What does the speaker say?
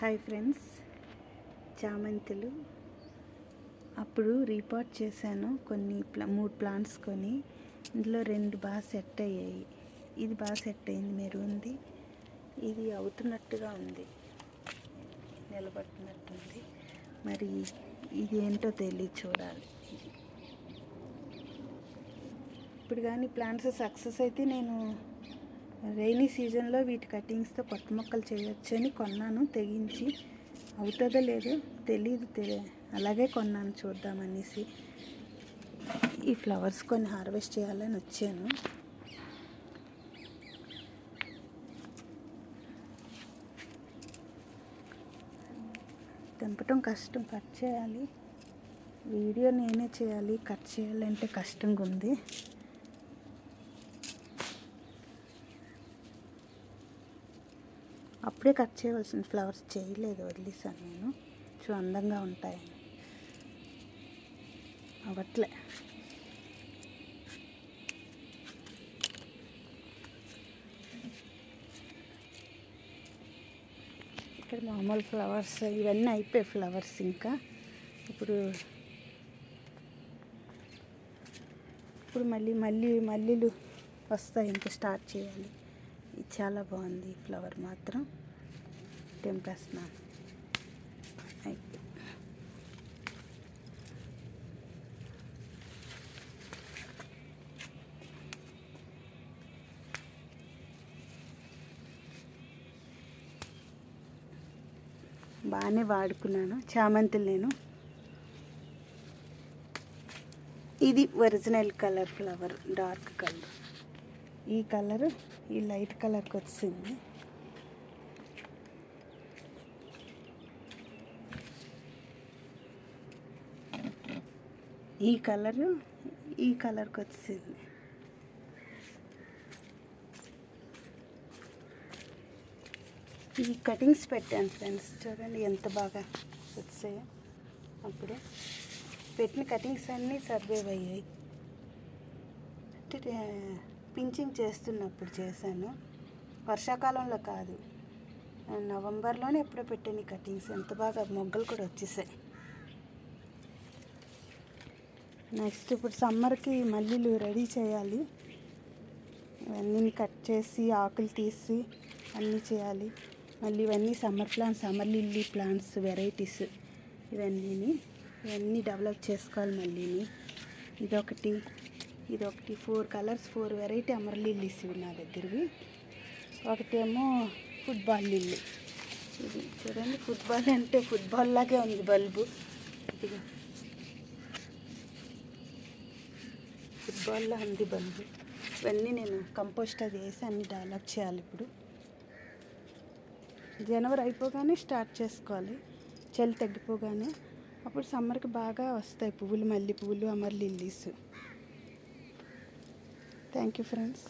Hi friends, చామంతులు అప్పుడు repot చేశాను. కొన్ని 3 ప్లాంట్స్ కొని ఇందులో 2 బాగా సెట్ అయ్యాయి. ఇది బాగా సెట్ అయింది, మెరూన్ది. ఇది అవుతున్నట్టుగా ఉంది, నిలబడుతున్నట్టుంది. మరి ఇది ఏంటో తెలియదు, చూడాలి. ఇప్పుడు కానీ ప్లాంట్స్ సక్సెస్ అయితే నేను రైనీ సీజన్లో వీటి కటింగ్స్తో కొత్త మొక్కలు చేయొచ్చు అని కొన్నాను. తెగించి అవుతుందో లేదో తెలీదు, అలాగే కొన్నాను చూద్దామనేసి. ఈ ఫ్లవర్స్ కొన్ని హార్వెస్ట్ చేయాలని వచ్చాను. తెంపటం కష్టం, కట్ చేయాలి. వీడియో నేనే చేయాలి, కట్ చేయాలంటే కష్టంగా ఉంది. అప్పుడే కట్ చేయవలసిన ఫ్లవర్స్ చేయలేదు, వదిలేసాను నేను. అందంగా ఉంటాయని అవట్లే. ఇక్కడ మామూలు ఫ్లవర్స్ ఇవన్నీ అయిపోయాయి. ఫ్లవర్స్ ఇంకా ఇప్పుడు మళ్ళీలు వస్తాయి, ఇంకా స్టార్ట్ చేయాలి. ఇది చాలా బాగుంది, ఫ్లవర్ మాత్రం. తెంపేస్తున్నాను. బాగానే వాడుకున్నాను చామంతులు నేను. ఇది original colour flower, dark colour. ఈ కలరు ఈ లైట్ కలర్కి వచ్చింది. ఈ కలరు ఈ కలర్కి వచ్చింది. ఈ కటింగ్స్ పెట్టాను ఫ్రెండ్స్, చూడండి ఎంత బాగా వచ్చాయో. అప్పుడు పెట్టిన కటింగ్స్ అన్నీ సర్వైవ్ అయ్యాయి. పించింగ్ చేస్తున్నప్పుడు చేశాను, వర్షాకాలంలో కాదు, నవంబర్లోనే ఎప్పుడో పెట్టాను ఈ కటింగ్స్. ఎంత బాగా మొగ్గలు కూడా వచ్చేసాయి. నెక్స్ట్ ఇప్పుడు సమ్మర్కి మల్లీలు రెడీ చేయాలి. ఇవన్నీ కట్ చేసి ఆకులు తీసి అన్నీ చేయాలి. మళ్ళీ ఇవన్నీ summer plants, summer lily plants varieties. ఇవన్నీ డెవలప్ చేసుకోవాలి. మళ్ళీని ఇదొకటి 4 కలర్స్, 4 వెరైటీ అమర్ లిల్లీస్ ఇవి నా దగ్గరవి. ఒకటేమో ఫుట్బాల్ లిల్లీ. ఇది చూడండి, ఫుట్బాల్ అంటే ఫుట్బాల్ లాగే ఉంది బల్బు. ఇది ఫుట్బాల్లా ఉంది బల్బు. ఇవన్నీ నేను కంపోస్ట్ అది వేసి అన్నీ డెవలప్ చేయాలి. ఇప్పుడు జనవరి అయిపోగానే స్టార్ట్ చేసుకోవాలి, చలి తగ్గిపోగానే. అప్పుడు సమ్మర్కి బాగా వస్తాయి పువ్వులు, మల్లె పువ్వులు, Amar lilies. Thank you friends.